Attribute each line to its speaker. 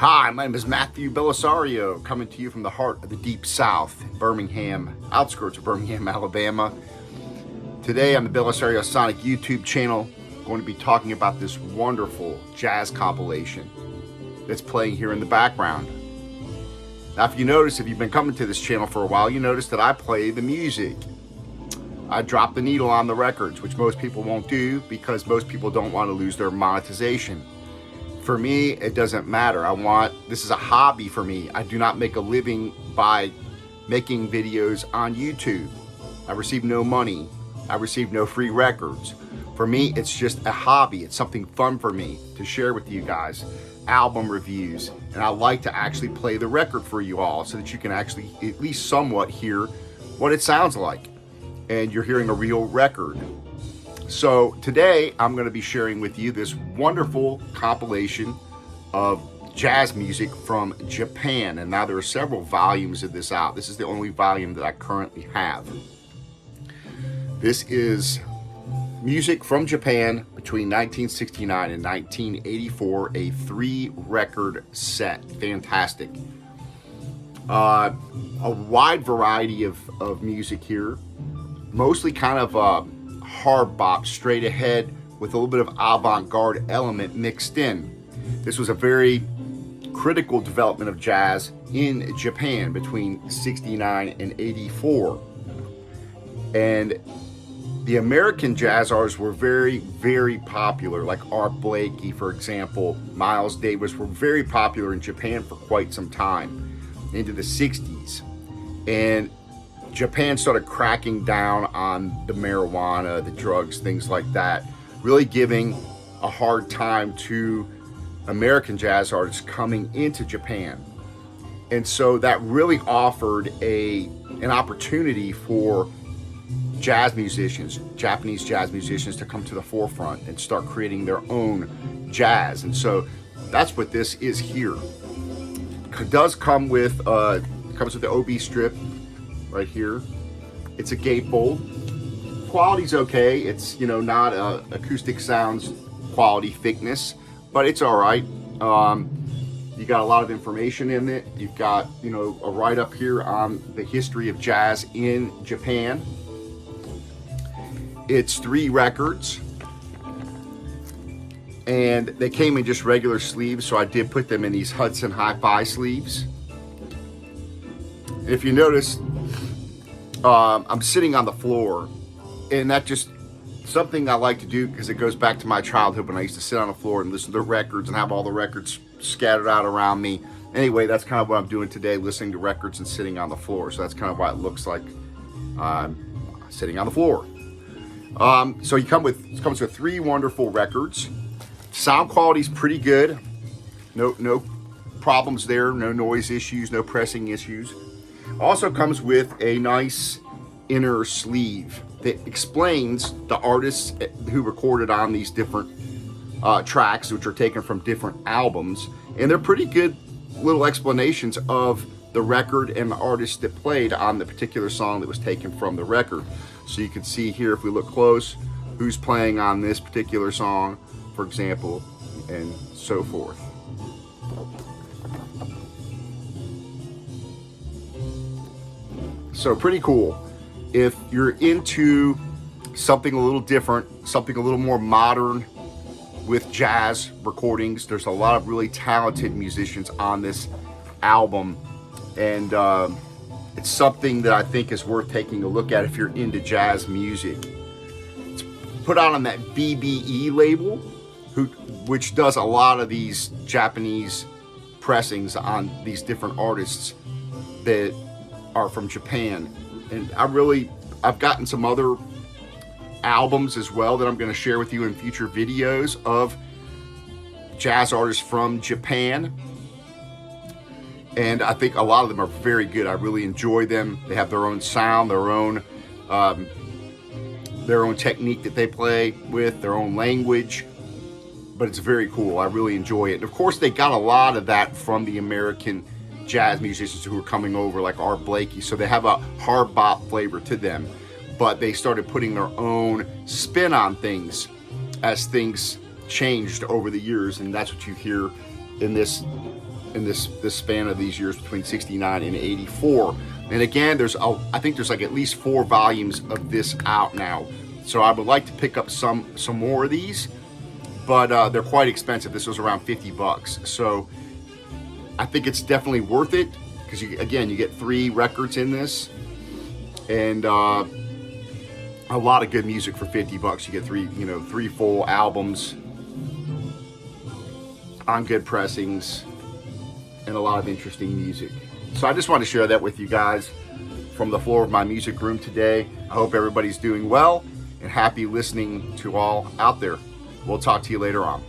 Speaker 1: Hi, my name is Matthew Bellisario, coming to you from the heart of the Deep South, Birmingham, outskirts of Birmingham, Alabama. Today on the BellisarioSonic YouTube channel, I'm going to be talking about this wonderful jazz compilation that's playing here in the background. Now, if you've been coming to this channel for a while, you notice that I play the music. I drop the needle on the records, which most people won't do because most people don't want to lose their monetization. For me, it doesn't matter. This is a hobby for me. I do not make a living by making videos on YouTube. I receive no money. I receive no free records. For me, it's just a hobby. It's something fun for me to share with you guys. Album reviews. And I like to actually play the record for you all so that you can actually at least somewhat hear what it sounds like. And you're hearing a real record. So today I'm going to be sharing with you this wonderful compilation of jazz music from Japan. And now there are several volumes of this out. This is the only volume that I currently have. This is music from Japan between 1969 and 1984, a 3-record set. Fantastic. A wide variety of music here, mostly kind of hard bop, straight ahead, with a little bit of avant-garde element mixed in. This was a very critical development of jazz in Japan between 69 and 84. And the American jazz artists were very, very popular, like Art Blakey, for example. Miles Davis were very popular in Japan for quite some time, into the 60s. And Japan started cracking down on the marijuana, the drugs, things like that, really giving a hard time to American jazz artists coming into Japan. And so that really offered an opportunity for jazz musicians, Japanese jazz musicians, to come to the forefront and start creating their own jazz. And so that's what this is here. It does come with the OB strip right here. It's a gatefold. Quality's okay. It's not acoustic sounds quality thickness, but it's all right. You got a lot of information in it. You've got a write-up here on the history of jazz in Japan. It's 3 records, and they came in just regular sleeves, so I did put them in these Hudson Hi-Fi sleeves. And if you notice, I'm sitting on the floor, and that's just something I like to do because it goes back to my childhood when I used to sit on the floor and listen to the records and have all the records scattered out around me. Anyway, that's kind of what I'm doing today, listening to records and sitting on the floor. So that's kind of why it looks like I'm sitting on the floor. So it comes with 3 wonderful records. Sound quality is pretty good. No problems there. No noise issues. No pressing issues. Also comes with a nice inner sleeve that explains the artists who recorded on these different tracks, which are taken from different albums. And they're pretty good little explanations of the record and the artist that played on the particular song that was taken from the record. So you can see here, if we look close, who's playing on this particular song, for example, and so forth. So pretty cool. If you're into something a little different, something a little more modern with jazz recordings, there's a lot of really talented musicians on this album. And it's something that I think is worth taking a look at if you're into jazz music. It's put out on that BBE label, which does a lot of these Japanese pressings on these different artists that are from Japan. And I've gotten some other albums as well that I'm going to share with you in future videos of jazz artists from Japan. And I think a lot of them are very good. I really enjoy them. They have their own sound, their own technique that they play with, their own language. But it's very cool. I really enjoy it. And of course, they got a lot of that from the American jazz musicians who were coming over, like Art Blakey. So they have a hard bop flavor to them. But they started putting their own spin on things as things changed over the years. And that's what you hear in this in this span of these years between 69 and 84. And again, I think there's like at least 4 volumes of this out now. So I would like to pick up some more of these, but they're quite expensive. This was around $50. So I think it's definitely worth it because you get 3 records in this, and a lot of good music for $50. You get 3 full albums on good pressings and a lot of interesting music. So I just want to share that with you guys from the floor of my music room today. I hope everybody's doing well and happy listening to all out there. We'll talk to you later on.